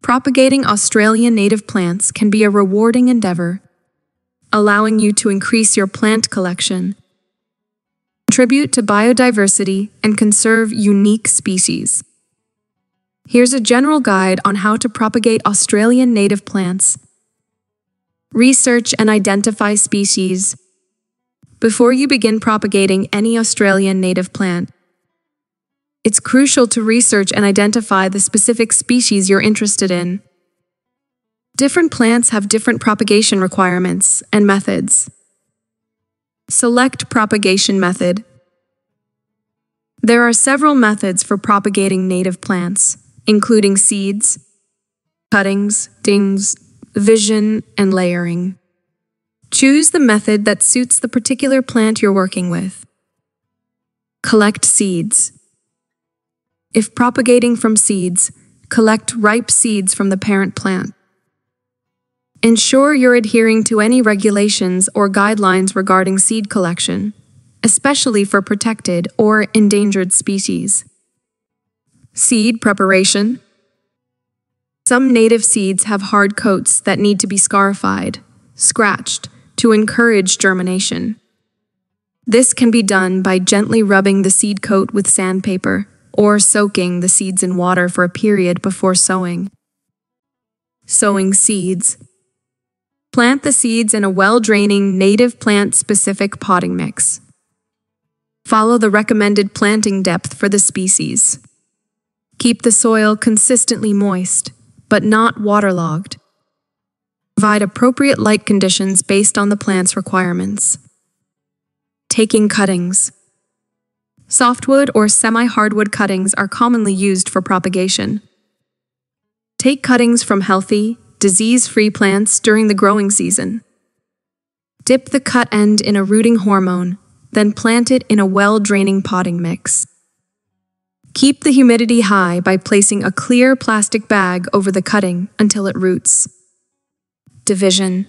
Propagating Australian native plants can be a rewarding endeavor, allowing you to increase your plant collection, contribute to biodiversity, and conserve unique species. Here's a general guide on how to propagate Australian native plants. Research and identify species. Before you begin propagating any Australian native plant, it's crucial to research and identify the specific species you're interested in. Different plants have different propagation requirements and methods. Select propagation method. There are several methods for propagating native plants, including seeds, cuttings, dings, vision, and layering. Choose the method that suits the particular plant you're working with. Collect seeds. If propagating from seeds, collect ripe seeds from the parent plant. Ensure you're adhering to any regulations or guidelines regarding seed collection, especially for protected or endangered species. Seed preparation. Some native seeds have hard coats that need to be scarified, scratched, to encourage germination. This can be done by gently rubbing the seed coat with sandpaper or soaking the seeds in water for a period before sowing. Sowing seeds. Plant the seeds in a well-draining, native plant-specific potting mix. Follow the recommended planting depth for the species. Keep the soil consistently moist, but not waterlogged. Provide appropriate light conditions based on the plant's requirements. Taking cuttings. Softwood or semi-hardwood cuttings are commonly used for propagation. Take cuttings from healthy, disease-free plants during the growing season. Dip the cut end in a rooting hormone, then plant it in a well-draining potting mix. Keep the humidity high by placing a clear plastic bag over the cutting until it roots. Division.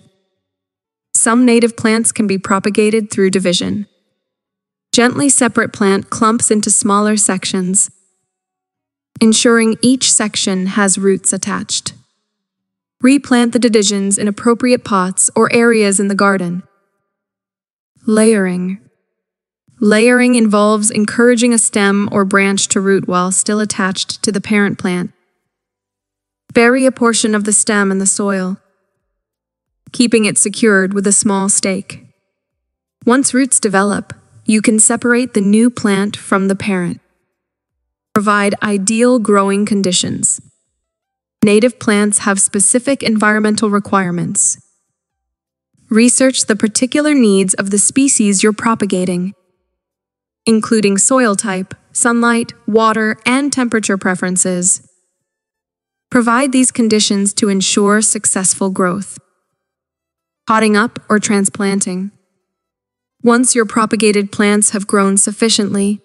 Some native plants can be propagated through division. Gently separate plant clumps into smaller sections, ensuring each section has roots attached. Replant the divisions in appropriate pots or areas in the garden. Layering. Layering involves encouraging a stem or branch to root while still attached to the parent plant. Bury a portion of the stem in the soil, keeping it secured with a small stake. Once roots develop, you can separate the new plant from the parent. Provide ideal growing conditions. Native plants have specific environmental requirements. Research the particular needs of the species you're propagating, including soil type, sunlight, water, and temperature preferences. Provide these conditions to ensure successful growth. Potting up or transplanting. Once your propagated plants have grown sufficiently,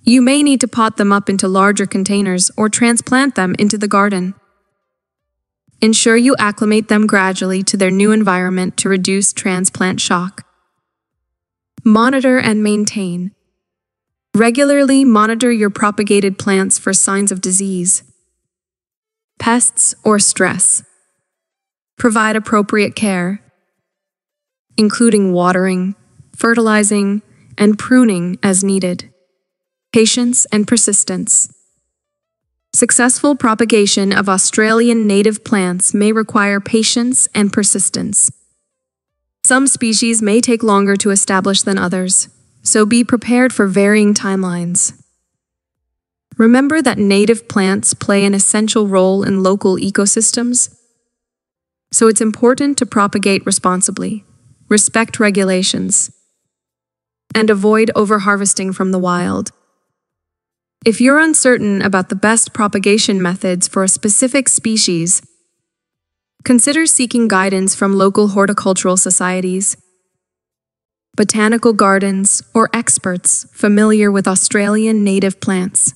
you may need to pot them up into larger containers or transplant them into the garden. Ensure you acclimate them gradually to their new environment to reduce transplant shock. Monitor and maintain. Regularly monitor your propagated plants for signs of disease, pests, or stress. Provide appropriate care, including watering, fertilizing, and pruning as needed. Patience and persistence. Successful propagation of Australian native plants may require patience and persistence. Some species may take longer to establish than others, so be prepared for varying timelines. Remember that native plants play an essential role in local ecosystems, so it's important to propagate responsibly, respect regulations, and avoid overharvesting from the wild. If you're uncertain about the best propagation methods for a specific species, consider seeking guidance from local horticultural societies, botanical gardens, or experts familiar with Australian native plants.